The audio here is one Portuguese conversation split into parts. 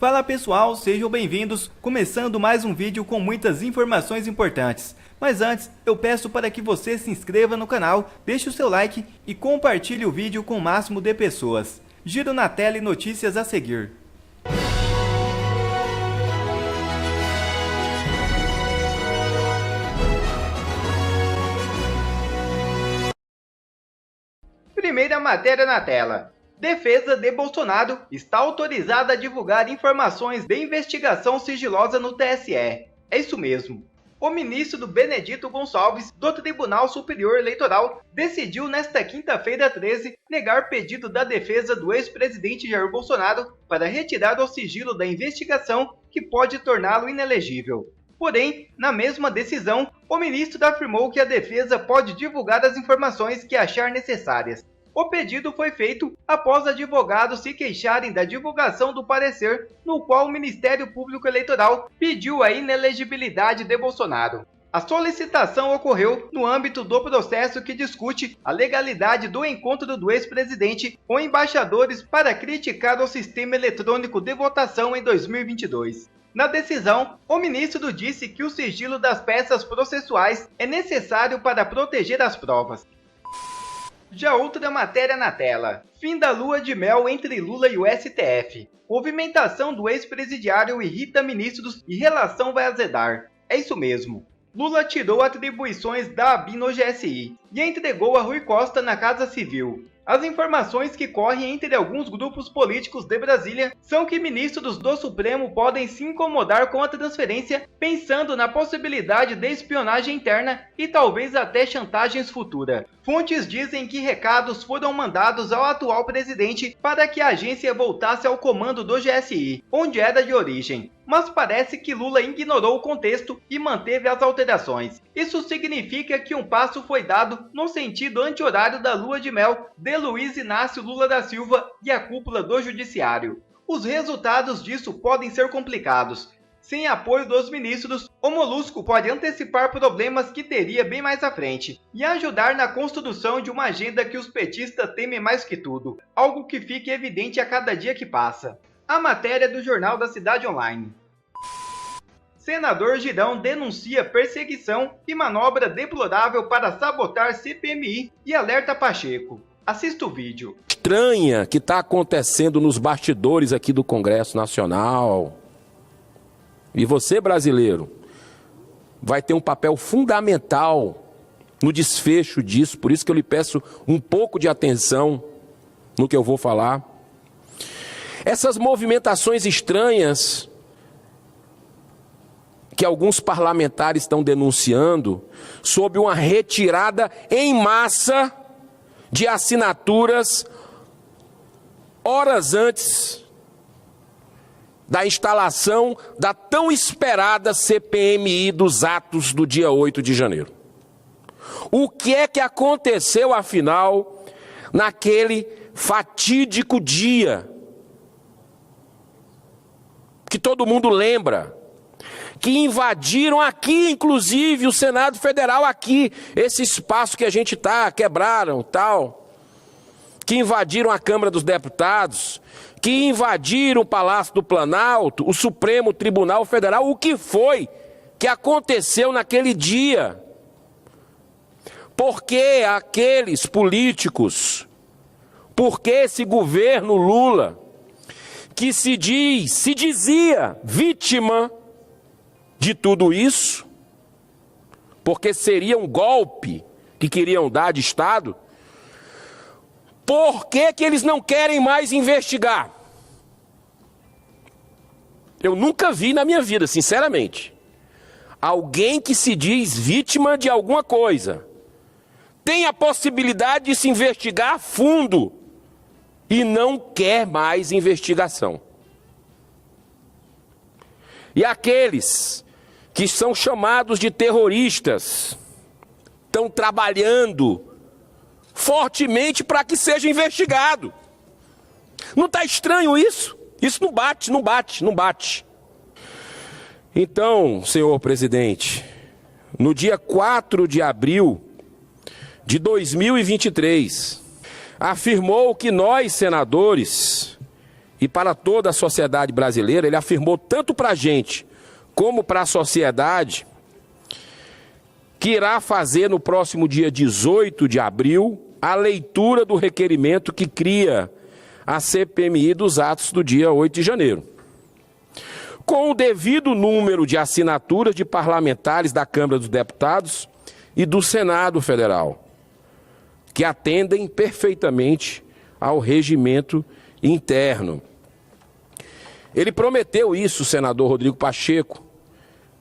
Fala pessoal, sejam bem-vindos, começando mais um vídeo com muitas informações importantes. Mas antes, eu peço para que você se inscreva no canal, deixe o seu like e compartilhe o vídeo com o máximo de pessoas. Giro na tela e notícias a seguir. Primeira matéria na tela. Defesa de Bolsonaro está autorizada a divulgar informações de investigação sigilosa no TSE. É isso mesmo. O ministro Benedito Gonçalves, do Tribunal Superior Eleitoral, decidiu nesta quinta-feira 13 negar pedido da defesa do ex-presidente Jair Bolsonaro para retirar o sigilo da investigação que pode torná-lo inelegível. Porém, na mesma decisão, o ministro afirmou que a defesa pode divulgar as informações que achar necessárias. O pedido foi feito após advogados se queixarem da divulgação do parecer no qual o Ministério Público Eleitoral pediu a inelegibilidade de Bolsonaro. A solicitação ocorreu no âmbito do processo que discute a legalidade do encontro do ex-presidente com embaixadores para criticar o sistema eletrônico de votação em 2022. Na decisão, o ministro disse que o sigilo das peças processuais é necessário para proteger as provas. Já outra matéria na tela. Fim da lua de mel entre Lula e o STF. Movimentação do ex-presidiário irrita ministros e relação vai azedar. É isso mesmo. Lula tirou atribuições da ABIN no GSI e entregou a Rui Costa na Casa Civil. As informações que correm entre alguns grupos políticos de Brasília são que ministros do Supremo podem se incomodar com a transferência, pensando na possibilidade de espionagem interna e talvez até chantagens futuras. Fontes dizem que recados foram mandados ao atual presidente para que a agência voltasse ao comando do GSI, onde era de origem. Mas parece que Lula ignorou o contexto e manteve as alterações. Isso significa que um passo foi dado no sentido anti-horário da lua de mel de Luiz Inácio Lula da Silva e a cúpula do Judiciário. Os resultados disso podem ser complicados. Sem apoio dos ministros, o Molusco pode antecipar problemas que teria bem mais à frente e ajudar na construção de uma agenda que os petistas temem mais que tudo, algo que fica evidente a cada dia que passa. A matéria do Jornal da Cidade Online. Senador Girão denuncia perseguição e manobra deplorável para sabotar CPMI e alerta Pacheco. Assista o vídeo. Estranha que está acontecendo nos bastidores aqui do Congresso Nacional. E você, brasileiro, vai ter um papel fundamental no desfecho disso. Por isso que eu lhe peço um pouco de atenção no que eu vou falar. Essas movimentações estranhas que alguns parlamentares estão denunciando sobre uma retirada em massa de assinaturas horas antes da instalação da tão esperada CPMI dos atos do dia 8 de janeiro. O que é que aconteceu, afinal, naquele fatídico dia que todo mundo lembra, que invadiram aqui, inclusive, o Senado Federal, aqui, esse espaço que a gente está, quebraram, tal, que invadiram a Câmara dos Deputados, que invadiram o Palácio do Planalto, o Supremo Tribunal Federal. O que foi que aconteceu naquele dia? Por que aqueles políticos, por que esse governo Lula, que se dizia vítima de tudo isso, porque seria um golpe que queriam dar de Estado, por que eles não querem mais investigar? Eu nunca vi na minha vida, sinceramente, alguém que se diz vítima de alguma coisa, tem a possibilidade de se investigar a fundo e não quer mais investigação. E aqueles que são chamados de terroristas estão trabalhando fortemente para que seja investigado. Não está estranho isso? Isso não bate, não bate, não bate. Então, senhor presidente, no dia 4 de abril de 2023, afirmou que nós, senadores, e para toda a sociedade brasileira, ele afirmou tanto para a gente como para a sociedade que irá fazer no próximo dia 18 de abril a leitura do requerimento que cria a CPMI dos atos do dia 8 de janeiro. Com o devido número de assinaturas de parlamentares da Câmara dos Deputados e do Senado Federal, que atendem perfeitamente ao regimento interno. Ele prometeu isso, o senador Rodrigo Pacheco.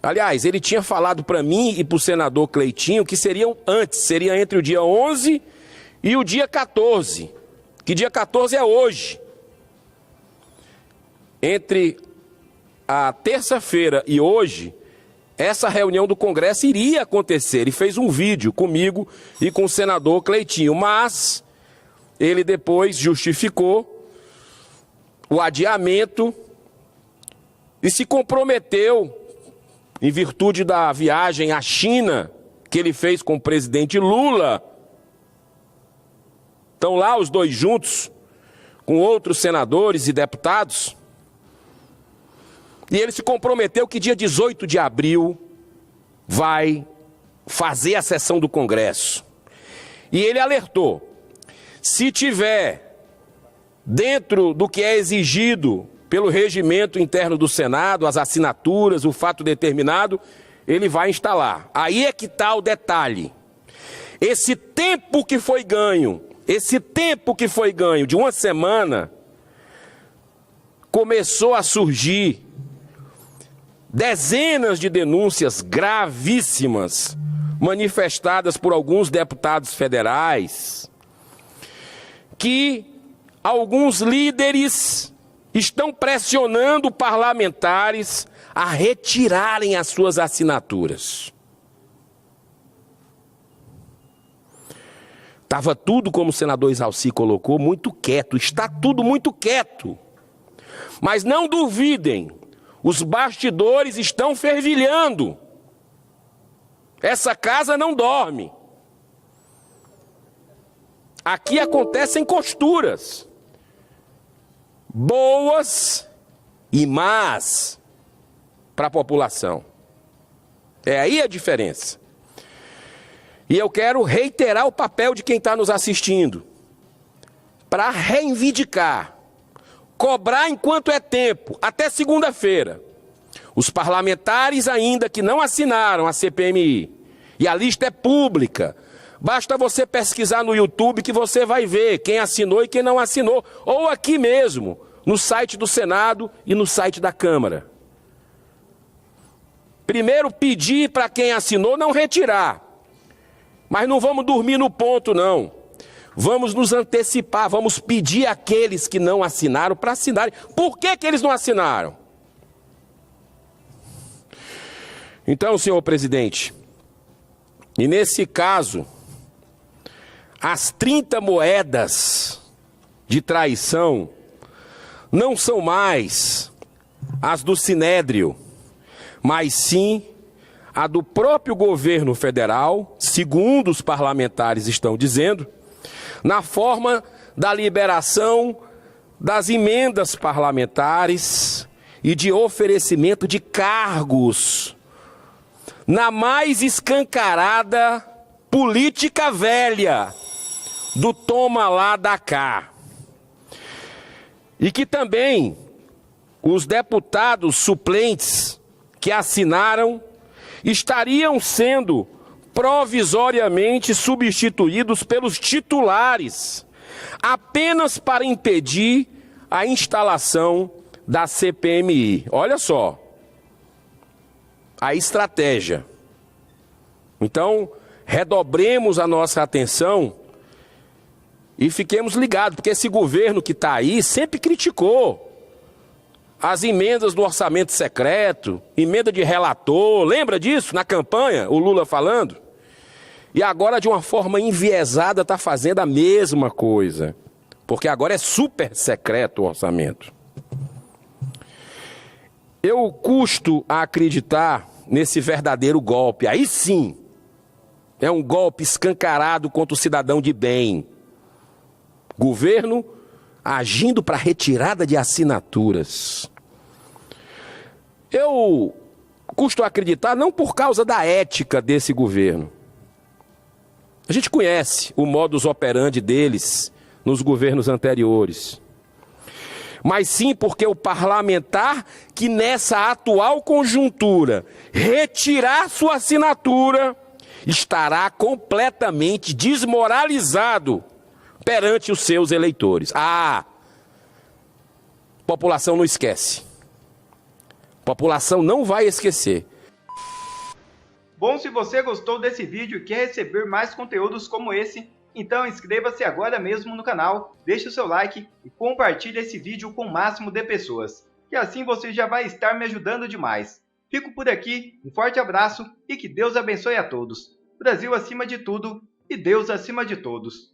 Aliás, ele tinha falado para mim e para o senador Cleitinho que seriam antes, seria entre o dia 11 e o dia 14, que dia 14 é hoje. Entre a terça-feira e hoje, essa reunião do Congresso iria acontecer. Ele fez um vídeo comigo e com o senador Cleitinho, mas ele depois justificou o adiamento e se comprometeu, em virtude da viagem à China que ele fez com o presidente Lula. Estão lá os dois juntos, com outros senadores e deputados. E ele se comprometeu que dia 18 de abril vai fazer a sessão do Congresso. E ele alertou, se tiver dentro do que é exigido pelo regimento interno do Senado, as assinaturas, o fato determinado, ele vai instalar. Aí é que está o detalhe. Esse tempo que foi ganho de uma semana, começou a surgir dezenas de denúncias gravíssimas manifestadas por alguns deputados federais, que alguns líderes estão pressionando parlamentares a retirarem as suas assinaturas. Estava tudo, como o senador Isalci colocou, muito quieto, está tudo muito quieto. Mas não duvidem, os bastidores estão fervilhando. Essa casa não dorme. Aqui acontecem costuras, boas e más para a população. É aí a diferença. E eu quero reiterar o papel de quem está nos assistindo, para reivindicar, cobrar enquanto é tempo, até segunda-feira, os parlamentares ainda que não assinaram a CPMI, e a lista é pública, basta você pesquisar no YouTube que você vai ver quem assinou e quem não assinou, ou aqui mesmo, no site do Senado e no site da Câmara. Primeiro pedir para quem assinou não retirar, mas não vamos dormir no ponto não. Vamos nos antecipar, vamos pedir àqueles que não assinaram para assinarem. Por que que eles não assinaram? Então, senhor presidente, e nesse caso, as 30 moedas de traição não são mais as do Sinédrio, mas sim a do próprio governo federal, segundo os parlamentares estão dizendo, na forma da liberação das emendas parlamentares e de oferecimento de cargos na mais escancarada política velha do toma lá da cá. E que também os deputados suplentes que assinaram estariam sendo provisoriamente substituídos pelos titulares, apenas para impedir a instalação da CPMI. Olha só, a estratégia. Então, redobremos a nossa atenção e fiquemos ligados, porque esse governo que está aí sempre criticou as emendas do orçamento secreto, emenda de relator, lembra disso na campanha, o Lula falando? E agora, de uma forma enviesada, está fazendo a mesma coisa, porque agora é super secreto o orçamento. Eu custo a acreditar nesse verdadeiro golpe, aí sim, é um golpe escancarado contra o cidadão de bem. Governo agindo para retirada de assinaturas. Eu custo acreditar não por causa da ética desse governo. A gente conhece o modus operandi deles nos governos anteriores. Mas sim porque o parlamentar que nessa atual conjuntura retirar sua assinatura estará completamente desmoralizado perante os seus eleitores. A população não esquece. A população não vai esquecer. Bom, se você gostou desse vídeo e quer receber mais conteúdos como esse, então inscreva-se agora mesmo no canal, deixe o seu like e compartilhe esse vídeo com o máximo de pessoas, que assim você já vai estar me ajudando demais. Fico por aqui, um forte abraço e que Deus abençoe a todos. Brasil acima de tudo e Deus acima de todos.